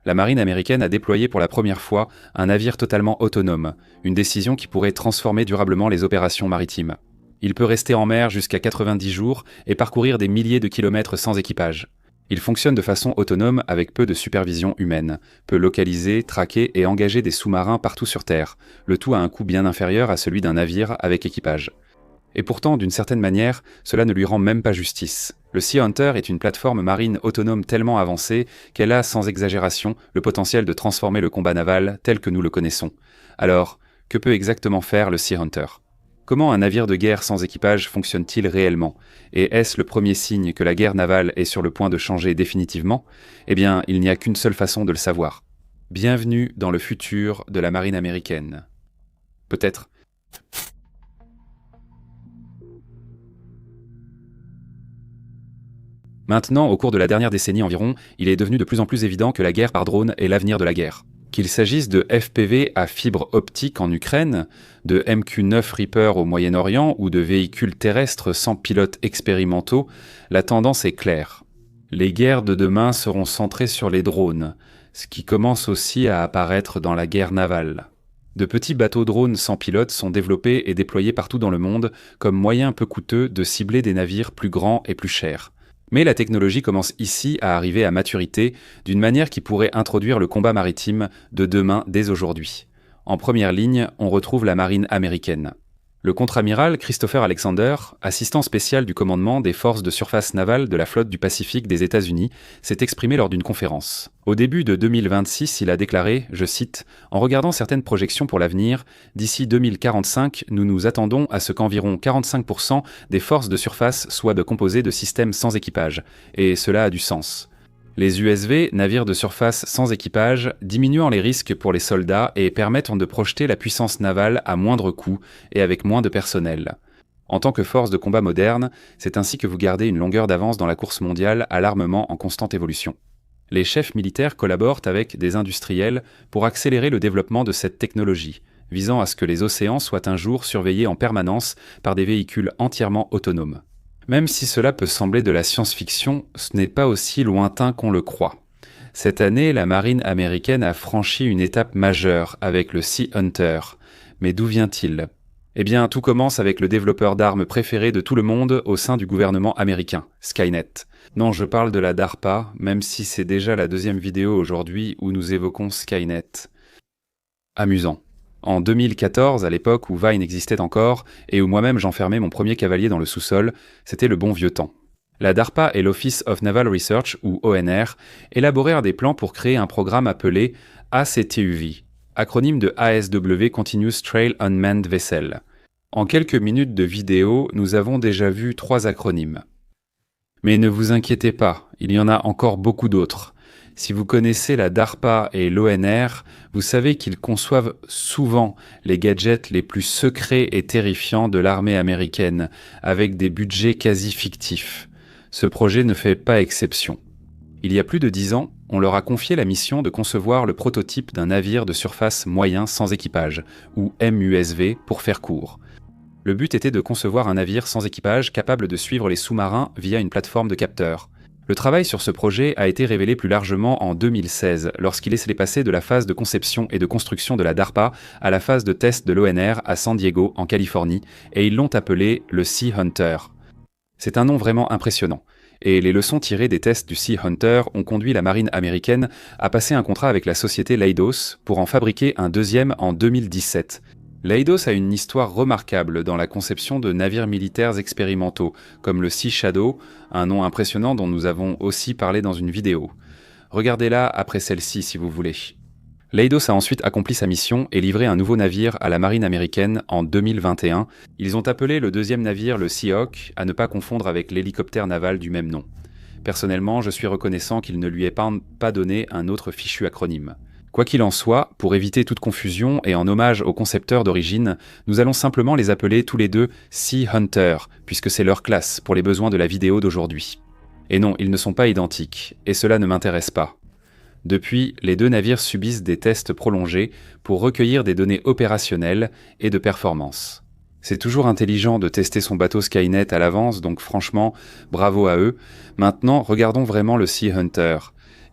la marine américaine a déployé pour la première fois un navire totalement autonome, une décision qui pourrait transformer durablement les opérations maritimes. Il peut rester en mer jusqu'à 90 jours et parcourir des milliers de kilomètres sans équipage. Il fonctionne de façon autonome avec peu de supervision humaine, peut localiser, traquer et engager des sous-marins partout sur Terre, le tout à un coût bien inférieur à celui d'un navire avec équipage. Et pourtant, d'une certaine manière, cela ne lui rend même pas justice. Le Sea Hunter est une plateforme marine autonome tellement avancée qu'elle a, sans exagération, le potentiel de transformer le combat naval tel que nous le connaissons. Alors, que peut exactement faire le Sea Hunter ? Comment un navire de guerre sans équipage fonctionne-t-il réellement ? Et est-ce le premier signe que la guerre navale est sur le point de changer définitivement ? Eh bien, il n'y a qu'une seule façon de le savoir. Bienvenue dans le futur de la marine américaine. Peut-être. Maintenant, au cours de la dernière décennie environ, il est devenu de plus en plus évident que la guerre par drone est l'avenir de la guerre. Qu'il s'agisse de FPV à fibre optique en Ukraine, de MQ-9 Reaper au Moyen-Orient ou de véhicules terrestres sans pilotes expérimentaux, la tendance est claire. Les guerres de demain seront centrées sur les drones, ce qui commence aussi à apparaître dans la guerre navale. De petits bateaux drones sans pilote sont développés et déployés partout dans le monde comme moyen peu coûteux de cibler des navires plus grands et plus chers. Mais la technologie commence ici à arriver à maturité d'une manière qui pourrait introduire le combat maritime de demain dès aujourd'hui. En première ligne, on retrouve la marine américaine. Le contre-amiral Christopher Alexander, assistant spécial du commandement des forces de surface navale de la flotte du Pacifique des États-Unis, s'est exprimé lors d'une conférence. Au début de 2026, il a déclaré, je cite, « En regardant certaines projections pour l'avenir, d'ici 2045, nous nous attendons à ce qu'environ 45% des forces de surface soient composées de systèmes sans équipage. Et cela a du sens. » Les USV, navires de surface sans équipage, diminuant les risques pour les soldats et permettent de projeter la puissance navale à moindre coût et avec moins de personnel. En tant que force de combat moderne, c'est ainsi que vous gardez une longueur d'avance dans la course mondiale à l'armement en constante évolution. Les chefs militaires collaborent avec des industriels pour accélérer le développement de cette technologie, visant à ce que les océans soient un jour surveillés en permanence par des véhicules entièrement autonomes. Même si cela peut sembler de la science-fiction, ce n'est pas aussi lointain qu'on le croit. Cette année, la marine américaine a franchi une étape majeure avec le Sea Hunter. Mais d'où vient-il ? Eh bien, tout commence avec le développeur d'armes préféré de tout le monde au sein du gouvernement américain, Skynet. Non, je parle de la DARPA, même si c'est déjà la deuxième vidéo aujourd'hui où nous évoquons Skynet. Amusant. En 2014, à l'époque où Vine existait encore, et où moi-même j'enfermais mon premier cavalier dans le sous-sol, c'était le bon vieux temps. La DARPA et l'Office of Naval Research, ou ONR, élaborèrent des plans pour créer un programme appelé ACTUV, acronyme de ASW Continuous Trail Unmanned Vessel. En quelques minutes de vidéo, nous avons déjà vu 3 acronymes. Mais ne vous inquiétez pas, il y en a encore beaucoup d'autres. Si vous connaissez la DARPA et l'ONR, vous savez qu'ils conçoivent souvent les gadgets les plus secrets et terrifiants de l'armée américaine, avec des budgets quasi fictifs. Ce projet ne fait pas exception. Il y a plus de 10 ans, on leur a confié la mission de concevoir le prototype d'un navire de surface moyen sans équipage, ou MUSV pour faire court. Le but était de concevoir un navire sans équipage capable de suivre les sous-marins via une plateforme de capteurs. Le travail sur ce projet a été révélé plus largement en 2016, lorsqu'il est passé de la phase de conception et de construction de la DARPA à la phase de test de l'ONR à San Diego, en Californie, et ils l'ont appelé le Sea Hunter. C'est un nom vraiment impressionnant, et les leçons tirées des tests du Sea Hunter ont conduit la marine américaine à passer un contrat avec la société Leidos pour en fabriquer un deuxième en 2017. Leidos a une histoire remarquable dans la conception de navires militaires expérimentaux, comme le Sea Shadow, un nom impressionnant dont nous avons aussi parlé dans une vidéo. Regardez-la après celle-ci si vous voulez. Leidos a ensuite accompli sa mission et livré un nouveau navire à la marine américaine en 2021. Ils ont appelé le deuxième navire le Seahawk, à ne pas confondre avec l'hélicoptère naval du même nom. Personnellement, je suis reconnaissant qu'il ne lui ait pas donné un autre fichu acronyme. Quoi qu'il en soit, pour éviter toute confusion et en hommage aux concepteurs d'origine, nous allons simplement les appeler tous les deux Sea Hunter, puisque c'est leur classe pour les besoins de la vidéo d'aujourd'hui. Et non, ils ne sont pas identiques, et cela ne m'intéresse pas. Depuis, les deux navires subissent des tests prolongés pour recueillir des données opérationnelles et de performance. C'est toujours intelligent de tester son bateau Skynet à l'avance, donc franchement, bravo à eux. Maintenant, regardons vraiment le Sea Hunter.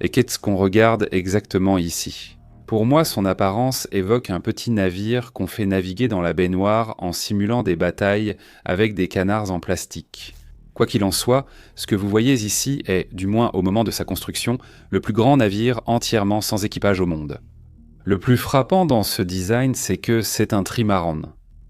Et qu'est-ce qu'on regarde exactement ici? Pour moi, son apparence évoque un petit navire qu'on fait naviguer dans la baie Noire en simulant des batailles avec des canards en plastique. Quoi qu'il en soit, ce que vous voyez ici est, du moins au moment de sa construction, le plus grand navire entièrement sans équipage au monde. Le plus frappant dans ce design, c'est que c'est un trimaran.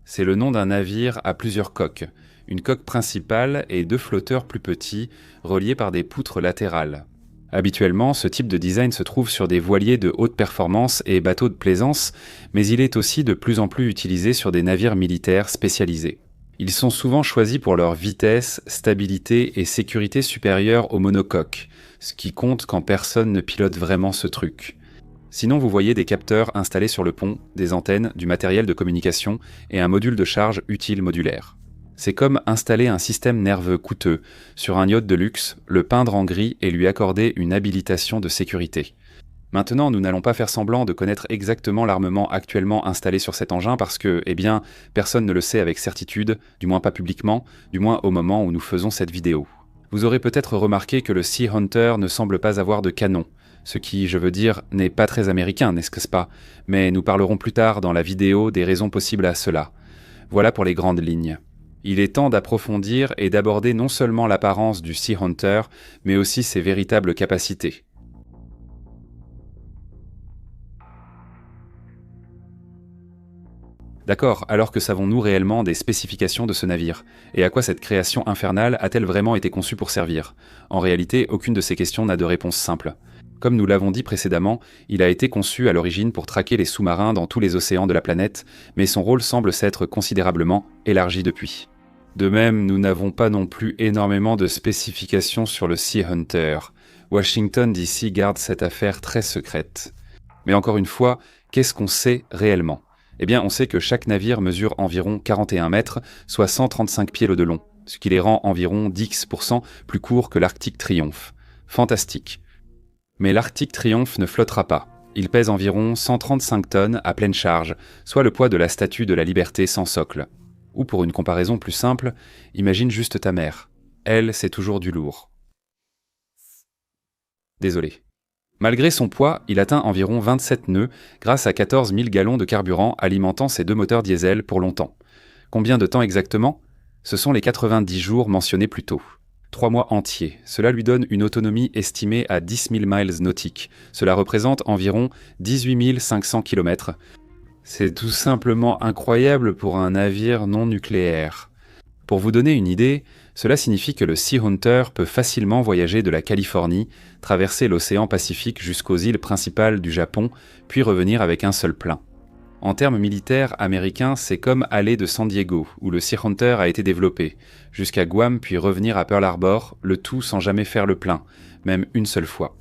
C'est le nom d'un navire à plusieurs coques, une coque principale et 2 flotteurs plus petits, reliés par des poutres latérales. Habituellement, ce type de design se trouve sur des voiliers de haute performance et bateaux de plaisance, mais il est aussi de plus en plus utilisé sur des navires militaires spécialisés. Ils sont souvent choisis pour leur vitesse, stabilité et sécurité supérieure aux monocoques, ce qui compte quand personne ne pilote vraiment ce truc. Sinon, vous voyez des capteurs installés sur le pont, des antennes, du matériel de communication et un module de charge utile modulaire. C'est comme installer un système nerveux coûteux sur un yacht de luxe, le peindre en gris et lui accorder une habilitation de sécurité. Maintenant, nous n'allons pas faire semblant de connaître exactement l'armement actuellement installé sur cet engin parce que, personne ne le sait avec certitude, du moins pas publiquement, du moins au moment où nous faisons cette vidéo. Vous aurez peut-être remarqué que le Sea Hunter ne semble pas avoir de canon, ce qui, je veux dire, n'est pas très américain, n'est-ce pas? Mais nous parlerons plus tard dans la vidéo des raisons possibles à cela. Voilà pour les grandes lignes. Il est temps d'approfondir et d'aborder non seulement l'apparence du Sea Hunter, mais aussi ses véritables capacités. D'accord, alors que savons-nous réellement des spécifications de ce navire? Et à quoi cette création infernale a-t-elle vraiment été conçue pour servir? En réalité, aucune de ces questions n'a de réponse simple. Comme nous l'avons dit précédemment, il a été conçu à l'origine pour traquer les sous-marins dans tous les océans de la planète, mais son rôle semble s'être considérablement élargi depuis. De même, nous n'avons pas non plus énormément de spécifications sur le Sea Hunter. Washington DC garde cette affaire très secrète. Mais encore une fois, qu'est-ce qu'on sait réellement? Eh bien, on sait que chaque navire mesure environ 41 mètres, soit 135 pieds de long, ce qui les rend environ 10% plus courts que l'Arctic Triumph. Fantastique. Mais l'Arctic Triumph ne flottera pas. Il pèse environ 135 tonnes à pleine charge, soit le poids de la Statue de la Liberté sans socle. Ou pour une comparaison plus simple, imagine juste ta mère. Elle, c'est toujours du lourd. Désolé. Malgré son poids, il atteint environ 27 nœuds grâce à 14 000 gallons de carburant alimentant ses 2 moteurs diesel pour longtemps. Combien de temps exactement? Ce sont les 90 jours mentionnés plus tôt. 3 mois entiers. Cela lui donne une autonomie estimée à 10 000 miles nautiques. Cela représente environ 18 500 km. C'est tout simplement incroyable pour un navire non nucléaire. Pour vous donner une idée, cela signifie que le Sea Hunter peut facilement voyager de la Californie, traverser l'océan Pacifique jusqu'aux îles principales du Japon, puis revenir avec un seul plein. En termes militaires américains, c'est comme aller de San Diego, où le Sea Hunter a été développé, jusqu'à Guam puis revenir à Pearl Harbor, le tout sans jamais faire le plein, même une seule fois.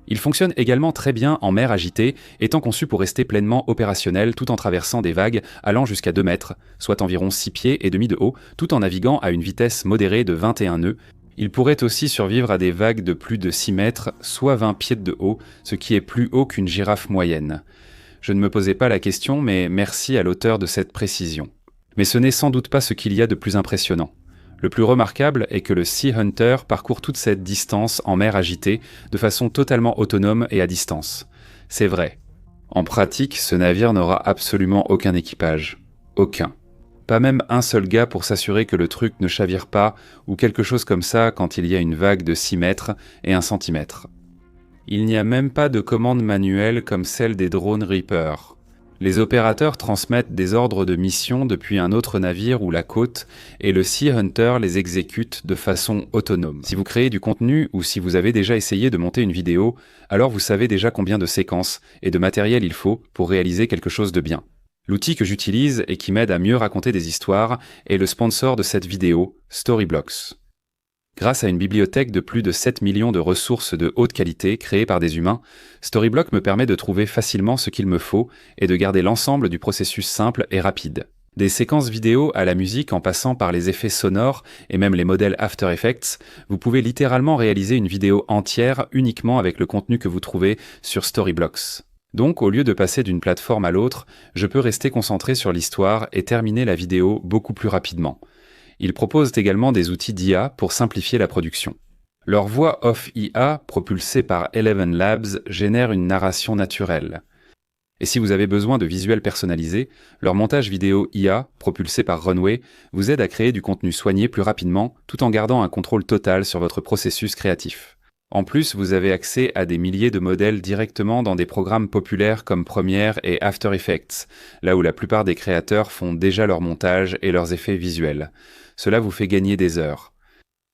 Il fonctionne également très bien en mer agitée, étant conçu pour rester pleinement opérationnel tout en traversant des vagues allant jusqu'à 2 mètres, soit environ 6 pieds et demi de haut, tout en naviguant à une vitesse modérée de 21 nœuds. Il pourrait aussi survivre à des vagues de plus de 6 mètres, soit 20 pieds de haut, ce qui est plus haut qu'une girafe moyenne. Je ne me posais pas la question, mais merci à l'auteur de cette précision. Mais ce n'est sans doute pas ce qu'il y a de plus impressionnant. Le plus remarquable est que le Sea Hunter parcourt toute cette distance en mer agitée de façon totalement autonome et à distance. C'est vrai. En pratique, ce navire n'aura absolument aucun équipage. Aucun. Pas même un seul gars pour s'assurer que le truc ne chavire pas ou quelque chose comme ça quand il y a une vague de 6 mètres et 1 centimètre. Il n'y a même pas de commande manuelle comme celle des drones Reaper. Les opérateurs transmettent des ordres de mission depuis un autre navire ou la côte et le Sea Hunter les exécute de façon autonome. Si vous créez du contenu ou si vous avez déjà essayé de monter une vidéo, alors vous savez déjà combien de séquences et de matériel il faut pour réaliser quelque chose de bien. L'outil que j'utilise et qui m'aide à mieux raconter des histoires est le sponsor de cette vidéo, Storyblocks. Grâce à une bibliothèque de plus de 7 millions de ressources de haute qualité créées par des humains, Storyblocks me permet de trouver facilement ce qu'il me faut et de garder l'ensemble du processus simple et rapide. Des séquences vidéo à la musique en passant par les effets sonores et même les modèles After Effects, vous pouvez littéralement réaliser une vidéo entière uniquement avec le contenu que vous trouvez sur Storyblocks. Donc, au lieu de passer d'une plateforme à l'autre, je peux rester concentré sur l'histoire et terminer la vidéo beaucoup plus rapidement. Ils proposent également des outils d'IA pour simplifier la production. Leur voix off IA, propulsée par Eleven Labs, génère une narration naturelle. Et si vous avez besoin de visuels personnalisés, leur montage vidéo IA, propulsé par Runway, vous aide à créer du contenu soigné plus rapidement, tout en gardant un contrôle total sur votre processus créatif. En plus, vous avez accès à des milliers de modèles directement dans des programmes populaires comme Premiere et After Effects, là où la plupart des créateurs font déjà leur montage et leurs effets visuels. Cela vous fait gagner des heures.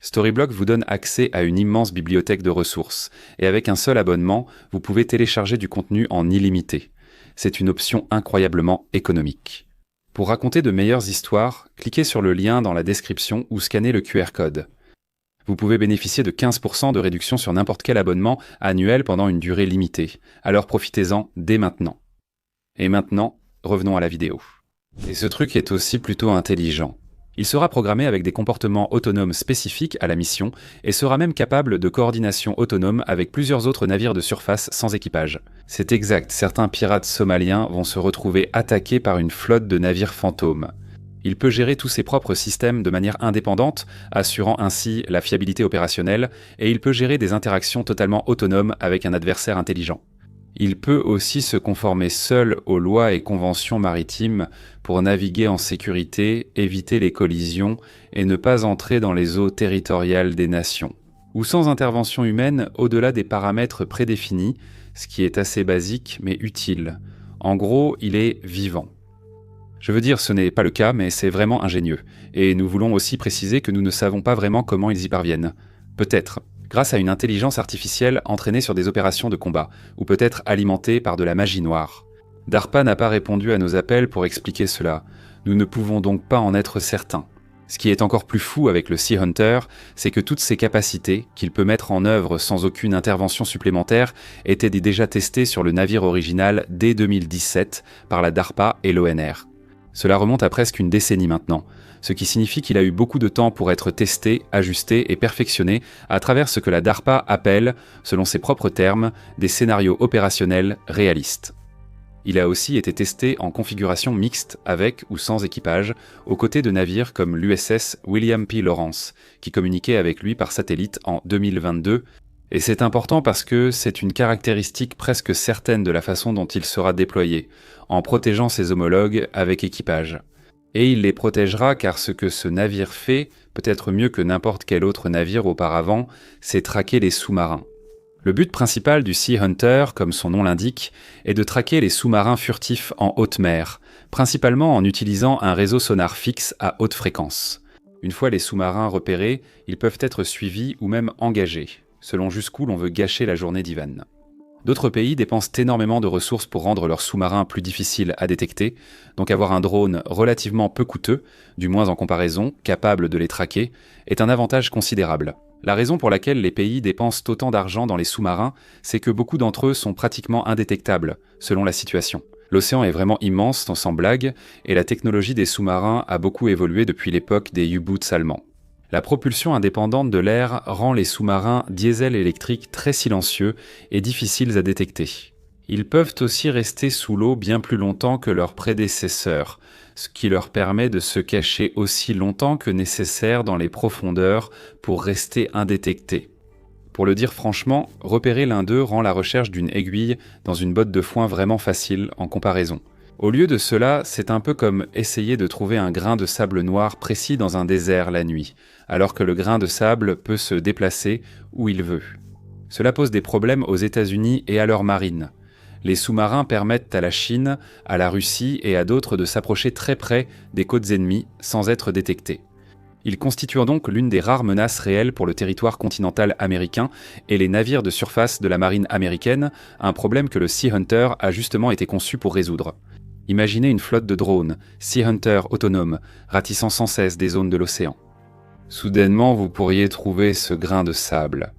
Storyblok vous donne accès à une immense bibliothèque de ressources, et avec un seul abonnement, vous pouvez télécharger du contenu en illimité. C'est une option incroyablement économique. Pour raconter de meilleures histoires, cliquez sur le lien dans la description ou scannez le QR code. Vous pouvez bénéficier de 15% de réduction sur n'importe quel abonnement annuel pendant une durée limitée. Alors profitez-en dès maintenant. Et maintenant, revenons à la vidéo. Et ce truc est aussi plutôt intelligent. Il sera programmé avec des comportements autonomes spécifiques à la mission et sera même capable de coordination autonome avec plusieurs autres navires de surface sans équipage. C'est exact, certains pirates somaliens vont se retrouver attaqués par une flotte de navires fantômes. Il peut gérer tous ses propres systèmes de manière indépendante, assurant ainsi la fiabilité opérationnelle, et il peut gérer des interactions totalement autonomes avec un adversaire intelligent. Il peut aussi se conformer seul aux lois et conventions maritimes pour naviguer en sécurité, éviter les collisions et ne pas entrer dans les eaux territoriales des nations. Ou sans intervention humaine au-delà des paramètres prédéfinis, ce qui est assez basique mais utile. En gros, il est vivant. Je veux dire, ce n'est pas le cas, mais c'est vraiment ingénieux. Et nous voulons aussi préciser que nous ne savons pas vraiment comment ils y parviennent. Peut-être grâce à une intelligence artificielle entraînée sur des opérations de combat, ou peut-être alimentée par de la magie noire. DARPA n'a pas répondu à nos appels pour expliquer cela. Nous ne pouvons donc pas en être certains. Ce qui est encore plus fou avec le Sea Hunter, c'est que toutes ces capacités, qu'il peut mettre en œuvre sans aucune intervention supplémentaire, étaient déjà testées sur le navire original dès 2017 par la DARPA et l'ONR. Cela remonte à presque une décennie maintenant, ce qui signifie qu'il a eu beaucoup de temps pour être testé, ajusté et perfectionné à travers ce que la DARPA appelle, selon ses propres termes, des scénarios opérationnels réalistes. Il a aussi été testé en configuration mixte avec ou sans équipage, aux côtés de navires comme l'USS William P. Lawrence, qui communiquait avec lui par satellite en 2022, et c'est important parce que c'est une caractéristique presque certaine de la façon dont il sera déployé, en protégeant ses homologues avec équipage. Et il les protégera car ce que ce navire fait, peut-être mieux que n'importe quel autre navire auparavant, c'est traquer les sous-marins. Le but principal du Sea Hunter, comme son nom l'indique, est de traquer les sous-marins furtifs en haute mer, principalement en utilisant un réseau sonar fixe à haute fréquence. Une fois les sous-marins repérés, ils peuvent être suivis ou même engagés, selon jusqu'où l'on veut gâcher la journée d'Ivan. D'autres pays dépensent énormément de ressources pour rendre leurs sous-marins plus difficiles à détecter, donc avoir un drone relativement peu coûteux, du moins en comparaison, capable de les traquer, est un avantage considérable. La raison pour laquelle les pays dépensent autant d'argent dans les sous-marins, c'est que beaucoup d'entre eux sont pratiquement indétectables, selon la situation. L'océan est vraiment immense, sans blague, et la technologie des sous-marins a beaucoup évolué depuis l'époque des U-boots allemands. La propulsion indépendante de l'air rend les sous-marins diesel électriques très silencieux et difficiles à détecter. Ils peuvent aussi rester sous l'eau bien plus longtemps que leurs prédécesseurs, ce qui leur permet de se cacher aussi longtemps que nécessaire dans les profondeurs pour rester indétectés. Pour le dire franchement, repérer l'un d'eux rend la recherche d'une aiguille dans une botte de foin vraiment facile en comparaison. Au lieu de cela, c'est un peu comme essayer de trouver un grain de sable noir précis dans un désert la nuit, alors que le grain de sable peut se déplacer où il veut. Cela pose des problèmes aux États-Unis et à leur marine. Les sous-marins permettent à la Chine, à la Russie et à d'autres de s'approcher très près des côtes ennemies sans être détectés. Ils constituent donc l'une des rares menaces réelles pour le territoire continental américain et les navires de surface de la marine américaine, un problème que le Sea Hunter a justement été conçu pour résoudre. Imaginez une flotte de drones, Sea Hunter autonomes, ratissant sans cesse des zones de l'océan. Soudainement, vous pourriez trouver ce grain de sable.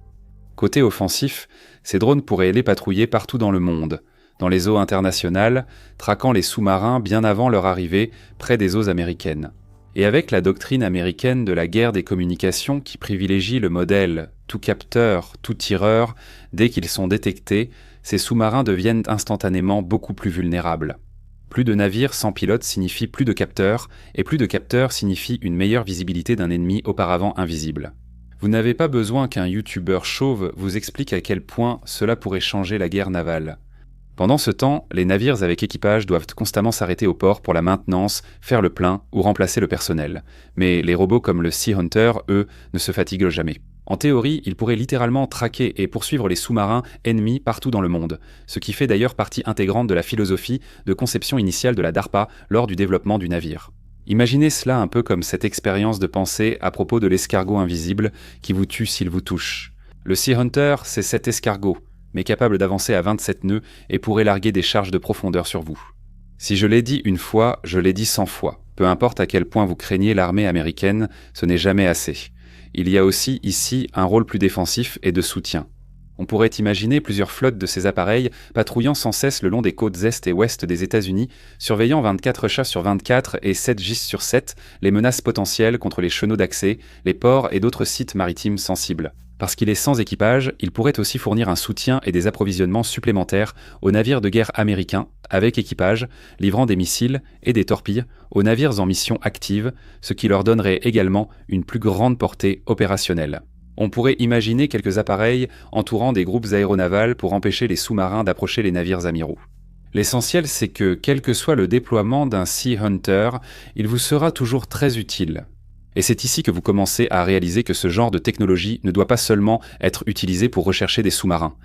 Côté offensif, ces drones pourraient les patrouiller partout dans le monde, dans les eaux internationales, traquant les sous-marins bien avant leur arrivée près des eaux américaines. Et avec la doctrine américaine de la guerre des communications qui privilégie le modèle « tout capteur, tout tireur », dès qu'ils sont détectés, ces sous-marins deviennent instantanément beaucoup plus vulnérables. Plus de navires sans pilote signifie plus de capteurs, et plus de capteurs signifie une meilleure visibilité d'un ennemi auparavant invisible. Vous n'avez pas besoin qu'un youtubeur chauve vous explique à quel point cela pourrait changer la guerre navale. Pendant ce temps, les navires avec équipage doivent constamment s'arrêter au port pour la maintenance, faire le plein ou remplacer le personnel. Mais les robots comme le Sea Hunter, eux, ne se fatiguent jamais. En théorie, ils pourraient littéralement traquer et poursuivre les sous-marins ennemis partout dans le monde, ce qui fait d'ailleurs partie intégrante de la philosophie de conception initiale de la DARPA lors du développement du navire. Imaginez cela un peu comme cette expérience de pensée à propos de l'escargot invisible qui vous tue s'il vous touche. Le Sea Hunter, c'est cet escargot, mais capable d'avancer à 27 nœuds et pourrait larguer des charges de profondeur sur vous. Si je l'ai dit une fois, je l'ai dit 100 fois. Peu importe à quel point vous craignez l'armée américaine, ce n'est jamais assez. Il y a aussi ici un rôle plus défensif et de soutien. On pourrait imaginer plusieurs flottes de ces appareils patrouillant sans cesse le long des côtes est et ouest des États-Unis, surveillant 24 chats sur 24 et 7 gis sur 7 les menaces potentielles contre les chenaux d'accès, les ports et d'autres sites maritimes sensibles. Parce qu'il est sans équipage, il pourrait aussi fournir un soutien et des approvisionnements supplémentaires aux navires de guerre américains, avec équipage, livrant des missiles et des torpilles aux navires en mission active, ce qui leur donnerait également une plus grande portée opérationnelle. On pourrait imaginer quelques appareils entourant des groupes aéronavals pour empêcher les sous-marins d'approcher les navires amiraux. L'essentiel, c'est que, quel que soit le déploiement d'un Sea Hunter, il vous sera toujours très utile. Et c'est ici que vous commencez à réaliser que ce genre de technologie ne doit pas seulement être utilisée pour rechercher des sous-marins.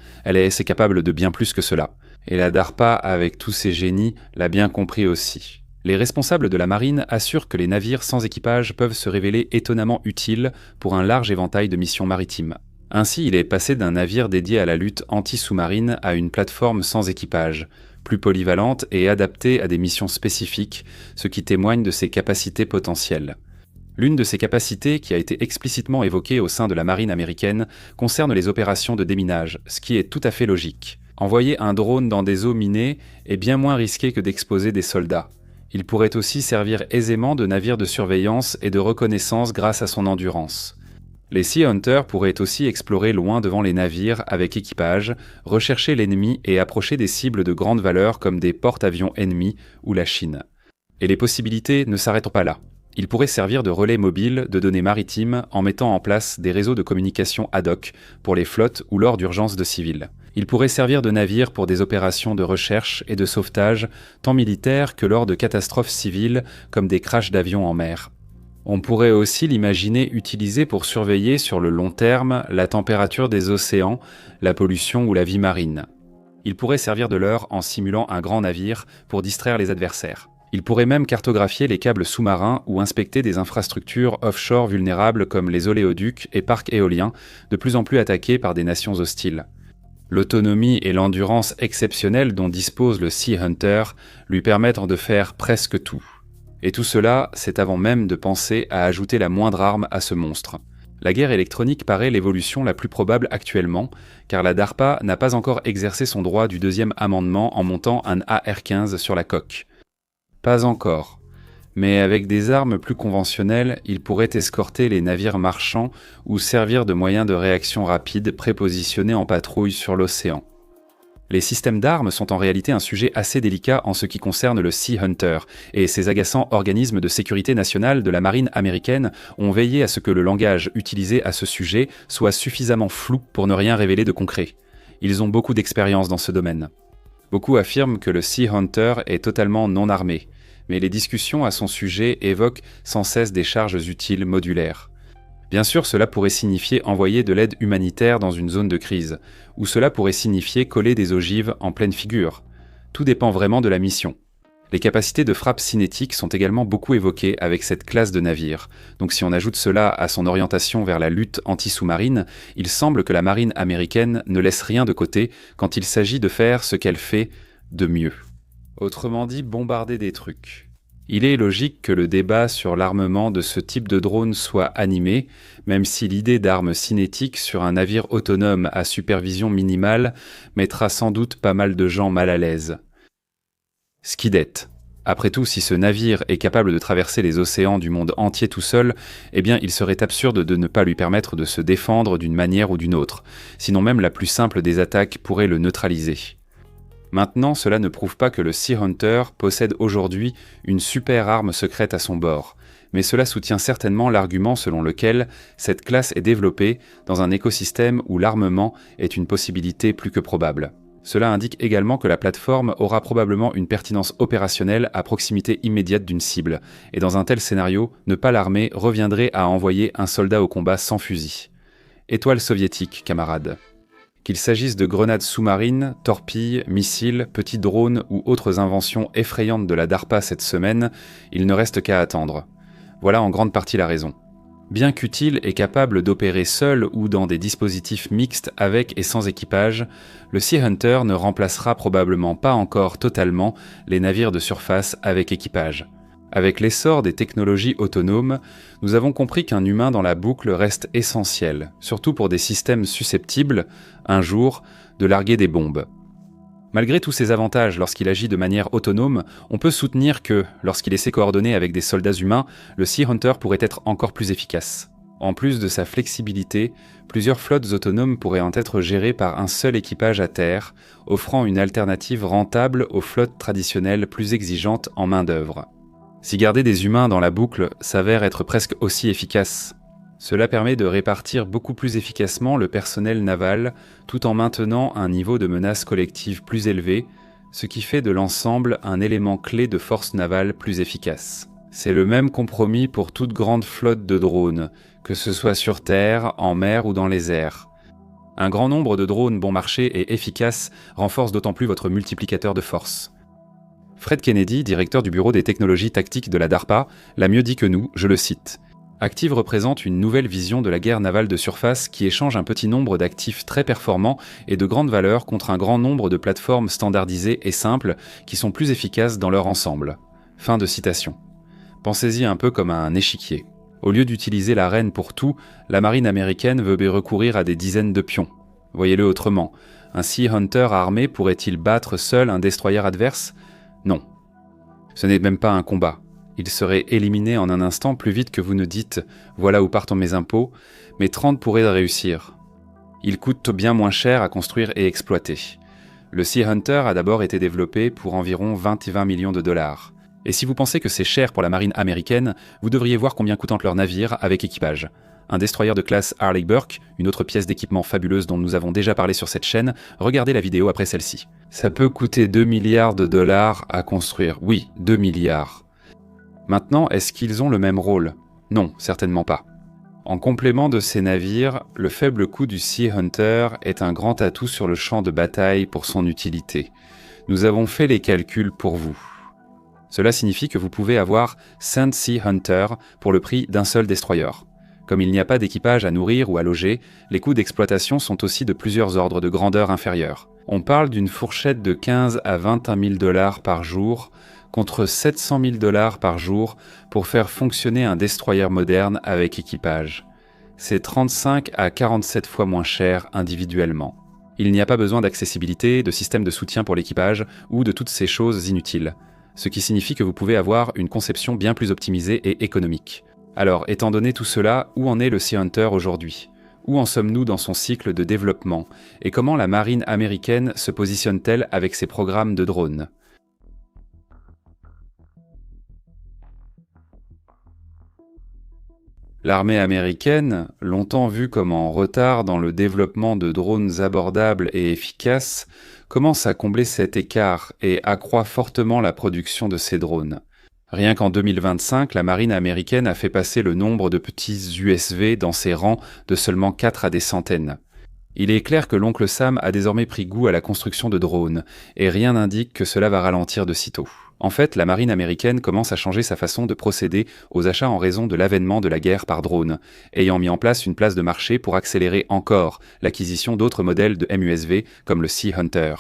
C'est capable de bien plus que cela. Et la DARPA, avec tous ses génies, l'a bien compris aussi. Les responsables de la marine assurent que les navires sans équipage peuvent se révéler étonnamment utiles pour un large éventail de missions maritimes. Ainsi, il est passé d'un navire dédié à la lutte anti-sous-marine à une plateforme sans équipage, plus polyvalente et adaptée à des missions spécifiques, ce qui témoigne de ses capacités potentielles. L'une de ces capacités, qui a été explicitement évoquée au sein de la marine américaine, concerne les opérations de déminage, ce qui est tout à fait logique. Envoyer un drone dans des eaux minées est bien moins risqué que d'exposer des soldats. Il pourrait aussi servir aisément de navire de surveillance et de reconnaissance grâce à son endurance. Les Sea Hunters pourraient aussi explorer loin devant les navires avec équipage, rechercher l'ennemi et approcher des cibles de grande valeur comme des porte-avions ennemis ou la Chine. Et les possibilités ne s'arrêtent pas là. Il pourrait servir de relais mobile de données maritimes en mettant en place des réseaux de communication ad hoc pour les flottes ou lors d'urgences de civils. Il pourrait servir de navire pour des opérations de recherche et de sauvetage, tant militaires que lors de catastrophes civiles comme des crashs d'avions en mer. On pourrait aussi l'imaginer utilisé pour surveiller sur le long terme la température des océans, la pollution ou la vie marine. Il pourrait servir de leurre en simulant un grand navire pour distraire les adversaires. Il pourrait même cartographier les câbles sous-marins ou inspecter des infrastructures offshore vulnérables comme les oléoducs et parcs éoliens, de plus en plus attaqués par des nations hostiles. L'autonomie et l'endurance exceptionnelles dont dispose le Sea Hunter lui permettent de faire presque tout. Et tout cela, c'est avant même de penser à ajouter la moindre arme à ce monstre. La guerre électronique paraît l'évolution la plus probable actuellement, car la DARPA n'a pas encore exercé son droit du deuxième amendement en montant un AR-15 sur la coque. Pas encore. Mais avec des armes plus conventionnelles, il pourrait escorter les navires marchands ou servir de moyen de réaction rapide prépositionnés en patrouille sur l'océan. Les systèmes d'armes sont en réalité un sujet assez délicat en ce qui concerne le Sea Hunter, et ces agaçants organismes de sécurité nationale de la marine américaine ont veillé à ce que le langage utilisé à ce sujet soit suffisamment flou pour ne rien révéler de concret. Ils ont beaucoup d'expérience dans ce domaine. Beaucoup affirment que le Sea Hunter est totalement non armé, mais les discussions à son sujet évoquent sans cesse des charges utiles modulaires. Bien sûr, cela pourrait signifier envoyer de l'aide humanitaire dans une zone de crise, ou cela pourrait signifier coller des ogives en pleine figure. Tout dépend vraiment de la mission. Les capacités de frappe cinétique sont également beaucoup évoquées avec cette classe de navires, donc si on ajoute cela à son orientation vers la lutte anti-sous-marine, il semble que la marine américaine ne laisse rien de côté quand il s'agit de faire ce qu'elle fait de mieux. Autrement dit, bombarder des trucs. Il est logique que le débat sur l'armement de ce type de drone soit animé, même si l'idée d'armes cinétiques sur un navire autonome à supervision minimale mettra sans doute pas mal de gens mal à l'aise. Skidette. Après tout, si ce navire est capable de traverser les océans du monde entier tout seul, eh bien il serait absurde de ne pas lui permettre de se défendre d'une manière ou d'une autre, sinon même la plus simple des attaques pourrait le neutraliser. Maintenant, cela ne prouve pas que le Sea Hunter possède aujourd'hui une super arme secrète à son bord, mais cela soutient certainement l'argument selon lequel cette classe est développée dans un écosystème où l'armement est une possibilité plus que probable. Cela indique également que la plateforme aura probablement une pertinence opérationnelle à proximité immédiate d'une cible, et dans un tel scénario, ne pas l'armer reviendrait à envoyer un soldat au combat sans fusil. Étoile soviétique, camarades. Qu'il s'agisse de grenades sous-marines, torpilles, missiles, petits drones ou autres inventions effrayantes de la DARPA cette semaine, il ne reste qu'à attendre. Voilà en grande partie la raison. Bien qu'utile et capable d'opérer seul ou dans des dispositifs mixtes avec et sans équipage, le Sea Hunter ne remplacera probablement pas encore totalement les navires de surface avec équipage. Avec l'essor des technologies autonomes, nous avons compris qu'un humain dans la boucle reste essentiel, surtout pour des systèmes susceptibles, un jour, de larguer des bombes. Malgré tous ces avantages lorsqu'il agit de manière autonome, on peut soutenir que, lorsqu'il essaie coordonner avec des soldats humains, le Sea Hunter pourrait être encore plus efficace. En plus de sa flexibilité, plusieurs flottes autonomes pourraient en être gérées par un seul équipage à terre, offrant une alternative rentable aux flottes traditionnelles plus exigeantes en main-d'œuvre. Si garder des humains dans la boucle s'avère être presque aussi efficace, cela permet de répartir beaucoup plus efficacement le personnel naval tout en maintenant un niveau de menace collective plus élevé, ce qui fait de l'ensemble un élément clé de force navale plus efficace. C'est le même compromis pour toute grande flotte de drones, que ce soit sur terre, en mer ou dans les airs. Un grand nombre de drones bon marché et efficaces renforce d'autant plus votre multiplicateur de force. Fred Kennedy, directeur du bureau des technologies tactiques de la DARPA, l'a mieux dit que nous, je le cite. Active représente une nouvelle vision de la guerre navale de surface qui échange un petit nombre d'actifs très performants et de grande valeur contre un grand nombre de plateformes standardisées et simples qui sont plus efficaces dans leur ensemble. Fin de citation. Pensez-y un peu comme à un échiquier. Au lieu d'utiliser la reine pour tout, la marine américaine veut recourir à des dizaines de pions. Voyez-le autrement. Un Sea Hunter armé pourrait-il battre seul un destroyer adverse ? Non. Ce n'est même pas un combat. Il serait éliminé en un instant plus vite que vous ne dites « voilà où partent mes impôts », mais 30 pourraient réussir. Il coûte bien moins cher à construire et exploiter. Le Sea Hunter a d'abord été développé pour environ 20 millions de dollars. Et si vous pensez que c'est cher pour la marine américaine, vous devriez voir combien coûtent leurs navires avec équipage. Un destroyer de classe Harley Burke, une autre pièce d'équipement fabuleuse dont nous avons déjà parlé sur cette chaîne, regardez la vidéo après celle-ci. Ça peut coûter 2 milliards de dollars à construire. Oui, 2 milliards. Maintenant, est-ce qu'ils ont le même rôle ? Non, certainement pas. En complément de ces navires, le faible coût du Sea Hunter est un grand atout sur le champ de bataille pour son utilité. Nous avons fait les calculs pour vous. Cela signifie que vous pouvez avoir 5 Sea Hunter pour le prix d'un seul destroyer. Comme il n'y a pas d'équipage à nourrir ou à loger, les coûts d'exploitation sont aussi de plusieurs ordres de grandeur inférieurs. On parle d'une fourchette de 15 à 21 000 dollars par jour, contre 700 000 dollars par jour pour faire fonctionner un destroyer moderne avec équipage. C'est 35 à 47 fois moins cher individuellement. Il n'y a pas besoin d'accessibilité, de système de soutien pour l'équipage ou de toutes ces choses inutiles, ce qui signifie que vous pouvez avoir une conception bien plus optimisée et économique. Alors, étant donné tout cela, où en est le Sea Hunter aujourd'hui ? Où en sommes-nous dans son cycle de développement ? Et comment la marine américaine se positionne-t-elle avec ses programmes de drones ? L'armée américaine, longtemps vue comme en retard dans le développement de drones abordables et efficaces, commence à combler cet écart et accroît fortement la production de ces drones. Rien qu'en 2025, la marine américaine a fait passer le nombre de petits USV dans ses rangs de seulement 4 à des centaines. Il est clair que l'oncle Sam a désormais pris goût à la construction de drones, et rien n'indique que cela va ralentir de sitôt. En fait, la marine américaine commence à changer sa façon de procéder aux achats en raison de l'avènement de la guerre par drone, ayant mis en place une place de marché pour accélérer encore l'acquisition d'autres modèles de MUSV comme le Sea Hunter.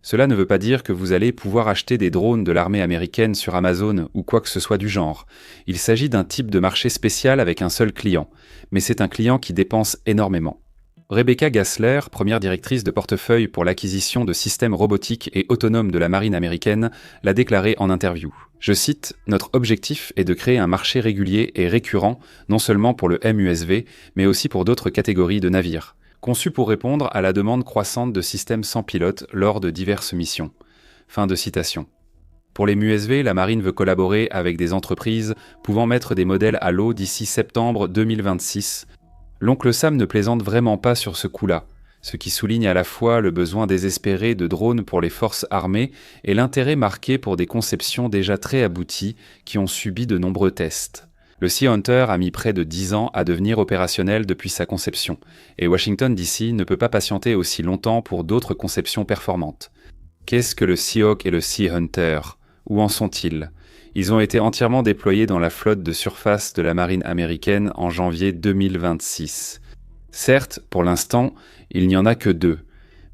Cela ne veut pas dire que vous allez pouvoir acheter des drones de l'armée américaine sur Amazon ou quoi que ce soit du genre. Il s'agit d'un type de marché spécial avec un seul client, mais c'est un client qui dépense énormément. Rebecca Gassler, première directrice de portefeuille pour l'acquisition de systèmes robotiques et autonomes de la marine américaine, l'a déclaré en interview. Je cite, « Notre objectif est de créer un marché régulier et récurrent, non seulement pour le MUSV, mais aussi pour d'autres catégories de navires, conçu pour répondre à la demande croissante de systèmes sans pilote lors de diverses missions. Fin de citation. Pour les MUSV, la marine veut collaborer avec des entreprises pouvant mettre des modèles à l'eau d'ici septembre 2026. L'oncle Sam ne plaisante vraiment pas sur ce coup-là, ce qui souligne à la fois le besoin désespéré de drones pour les forces armées et l'intérêt marqué pour des conceptions déjà très abouties qui ont subi de nombreux tests. Le Sea Hunter a mis près de 10 ans à devenir opérationnel depuis sa conception, et Washington DC ne peut pas patienter aussi longtemps pour d'autres conceptions performantes. Qu'est-ce que le Seahawk et le Sea Hunter ? Où en sont-ils ? Ils ont été entièrement déployés dans la flotte de surface de la marine américaine en janvier 2026. Certes, pour l'instant, il n'y en a que 2,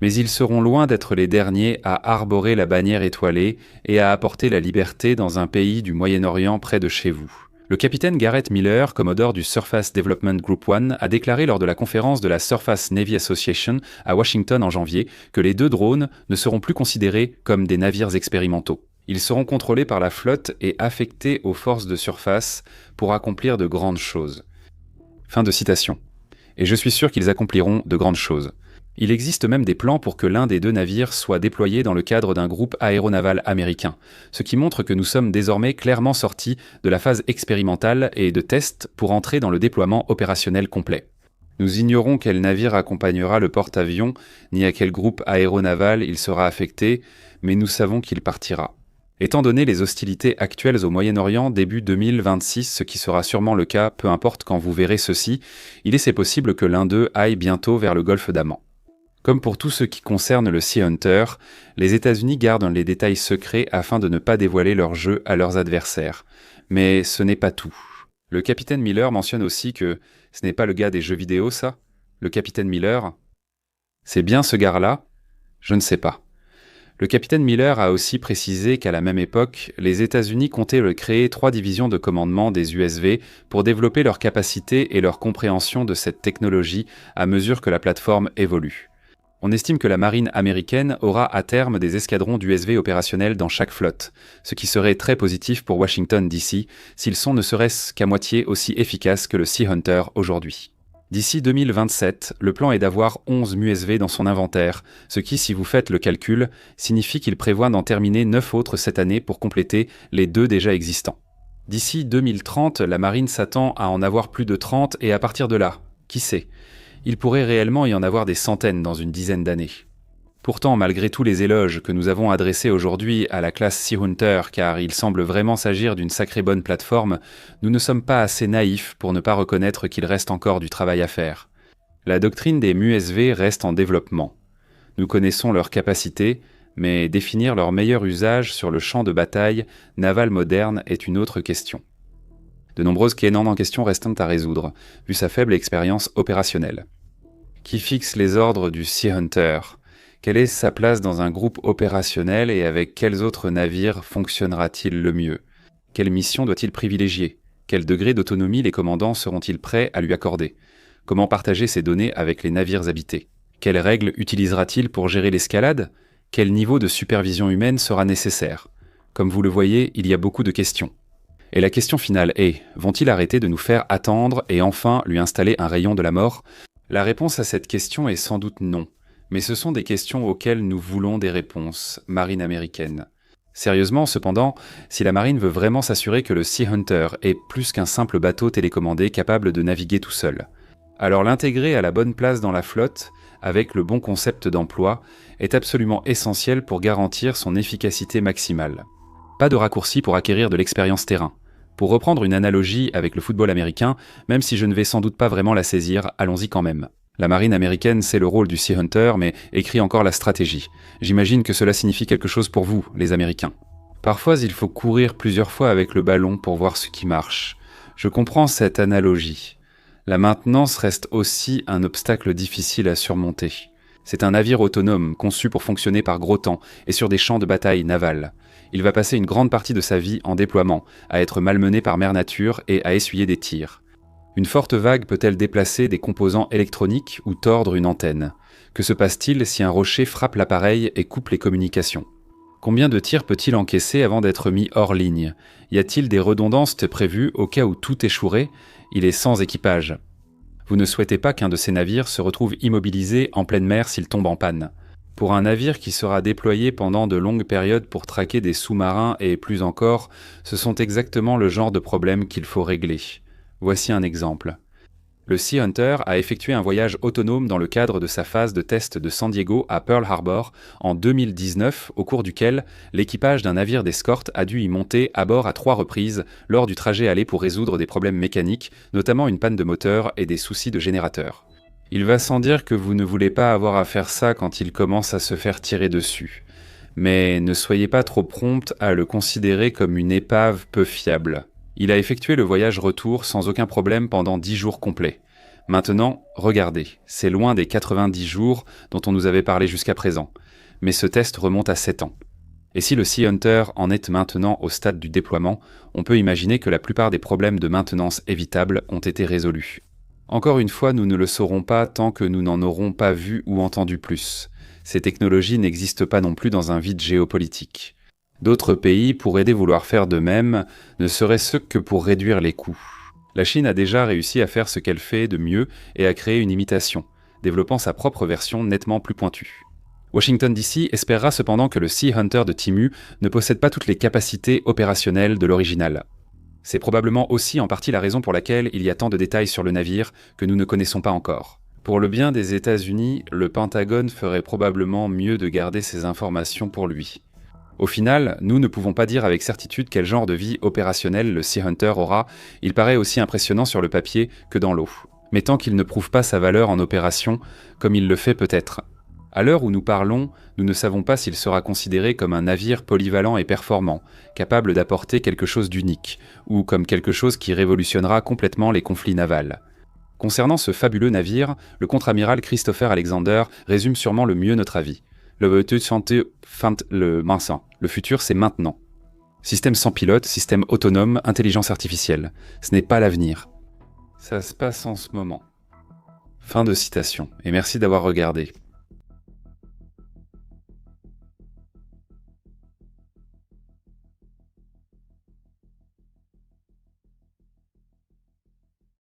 mais ils seront loin d'être les derniers à arborer la bannière étoilée et à apporter la liberté dans un pays du Moyen-Orient près de chez vous. Le capitaine Garrett Miller, commodore du Surface Development Group 1, a déclaré lors de la conférence de la Surface Navy Association à Washington en janvier que les 2 drones ne seront plus considérés comme des navires expérimentaux. Ils seront contrôlés par la flotte et affectés aux forces de surface pour accomplir de grandes choses. Fin de citation. Et je suis sûr qu'ils accompliront de grandes choses. Il existe même des plans pour que l'un des 2 navires soit déployé dans le cadre d'un groupe aéronaval américain, ce qui montre que nous sommes désormais clairement sortis de la phase expérimentale et de test pour entrer dans le déploiement opérationnel complet. Nous ignorons quel navire accompagnera le porte-avions, ni à quel groupe aéronaval il sera affecté, mais nous savons qu'il partira. Étant donné les hostilités actuelles au Moyen-Orient début 2026, ce qui sera sûrement le cas, peu importe quand vous verrez ceci, il est possible que l'un d'eux aille bientôt vers le golfe d'Aman. Comme pour tout ce qui concerne le Sea Hunter, les États-Unis gardent les détails secrets afin de ne pas dévoiler leur jeu à leurs adversaires. Mais ce n'est pas tout. Le capitaine Miller mentionne aussi que ce n'est pas le gars des jeux vidéo, ça ? Le capitaine Miller ? C'est bien ce gars-là ? Je ne sais pas. Le capitaine Miller a aussi précisé qu'à la même époque, les États-Unis comptaient créer 3 divisions de commandement des USV pour développer leur capacité et leur compréhension de cette technologie à mesure que la plateforme évolue. On estime que la marine américaine aura à terme des escadrons d'USV opérationnels dans chaque flotte, ce qui serait très positif pour Washington DC s'ils sont ne serait-ce qu'à moitié aussi efficaces que le Sea Hunter aujourd'hui. D'ici 2027, le plan est d'avoir 11 MUSV dans son inventaire, ce qui, si vous faites le calcul, signifie qu'il prévoit d'en terminer 9 autres cette année pour compléter les 2 déjà existants. D'ici 2030, la marine s'attend à en avoir plus de 30 et à partir de là, qui sait ? Il pourrait réellement y en avoir des centaines dans une dizaine d'années. Pourtant, malgré tous les éloges que nous avons adressés aujourd'hui à la classe Sea Hunter, car il semble vraiment s'agir d'une sacrée bonne plateforme, nous ne sommes pas assez naïfs pour ne pas reconnaître qu'il reste encore du travail à faire. La doctrine des MUSV reste en développement. Nous connaissons leurs capacités, mais définir leur meilleur usage sur le champ de bataille naval moderne est une autre question. De nombreuses quénandes en question restent à résoudre, vu sa faible expérience opérationnelle. Qui fixe les ordres du Sea Hunter ? Quelle est sa place dans un groupe opérationnel et avec quels autres navires fonctionnera-t-il le mieux ? Quelle mission doit-il privilégier ? Quel degré d'autonomie les commandants seront-ils prêts à lui accorder ? Comment partager ces données avec les navires habités ? Quelles règles utilisera-t-il pour gérer l'escalade ? Quel niveau de supervision humaine sera nécessaire ? Comme vous le voyez, il y a beaucoup de questions. Et la question finale est, vont-ils arrêter de nous faire attendre et enfin lui installer un rayon de la mort ? La réponse à cette question est sans doute non. Mais ce sont des questions auxquelles nous voulons des réponses, marine américaine. Sérieusement, cependant, si la marine veut vraiment s'assurer que le Sea Hunter est plus qu'un simple bateau télécommandé capable de naviguer tout seul, alors l'intégrer à la bonne place dans la flotte, avec le bon concept d'emploi, est absolument essentiel pour garantir son efficacité maximale. Pas de raccourci pour acquérir de l'expérience terrain. Pour reprendre une analogie avec le football américain, même si je ne vais sans doute pas vraiment la saisir, allons-y quand même. La marine américaine sait le rôle du Sea Hunter, mais écrit encore la stratégie. J'imagine que cela signifie quelque chose pour vous, les Américains. Parfois, il faut courir plusieurs fois avec le ballon pour voir ce qui marche. Je comprends cette analogie. La maintenance reste aussi un obstacle difficile à surmonter. C'est un navire autonome, conçu pour fonctionner par gros temps et sur des champs de bataille navals. Il va passer une grande partie de sa vie en déploiement, à être malmené par mère nature et à essuyer des tirs. Une forte vague peut-elle déplacer des composants électroniques ou tordre une antenne ? Que se passe-t-il si un rocher frappe l'appareil et coupe les communications ? Combien de tirs peut-il encaisser avant d'être mis hors ligne ? Y a-t-il des redondances prévues au cas où tout échouerait ? Il est sans équipage. Vous ne souhaitez pas qu'un de ces navires se retrouve immobilisé en pleine mer s'il tombe en panne. Pour un navire qui sera déployé pendant de longues périodes pour traquer des sous-marins et plus encore, ce sont exactement le genre de problèmes qu'il faut régler. Voici un exemple. Le Sea Hunter a effectué un voyage autonome dans le cadre de sa phase de test de San Diego à Pearl Harbor en 2019, au cours duquel l'équipage d'un navire d'escorte a dû y monter à bord à 3 reprises lors du trajet aller pour résoudre des problèmes mécaniques, notamment une panne de moteur et des soucis de générateur. Il va sans dire que vous ne voulez pas avoir à faire ça quand il commence à se faire tirer dessus. Mais ne soyez pas trop prompte à le considérer comme une épave peu fiable. Il a effectué le voyage retour sans aucun problème pendant 10 jours complets. Maintenant, regardez, c'est loin des 90 jours dont on nous avait parlé jusqu'à présent. Mais ce test remonte à 7 ans. Et si le Sea Hunter en est maintenant au stade du déploiement, on peut imaginer que la plupart des problèmes de maintenance évitables ont été résolus. Encore une fois, nous ne le saurons pas tant que nous n'en aurons pas vu ou entendu plus. Ces technologies n'existent pas non plus dans un vide géopolitique. D'autres pays pourraient vouloir faire de même, ne serait-ce que pour réduire les coûts. La Chine a déjà réussi à faire ce qu'elle fait de mieux et à créer une imitation, développant sa propre version nettement plus pointue. Washington DC espérera cependant que le Sea Hunter de Timu ne possède pas toutes les capacités opérationnelles de l'original. C'est probablement aussi en partie la raison pour laquelle il y a tant de détails sur le navire que nous ne connaissons pas encore. Pour le bien des États-Unis, le Pentagone ferait probablement mieux de garder ces informations pour lui. Au final, nous ne pouvons pas dire avec certitude quel genre de vie opérationnelle le Sea Hunter aura, il paraît aussi impressionnant sur le papier que dans l'eau. Mais tant qu'il ne prouve pas sa valeur en opération, comme il le fait peut-être. À l'heure où nous parlons, nous ne savons pas s'il sera considéré comme un navire polyvalent et performant, capable d'apporter quelque chose d'unique, ou comme quelque chose qui révolutionnera complètement les conflits navals. Concernant ce fabuleux navire, le contre-amiral Christopher Alexander résume sûrement le mieux notre avis. Le futur, c'est maintenant. Système sans pilote, système autonome, intelligence artificielle. Ce n'est pas l'avenir. Ça se passe en ce moment. Fin de citation, et merci d'avoir regardé.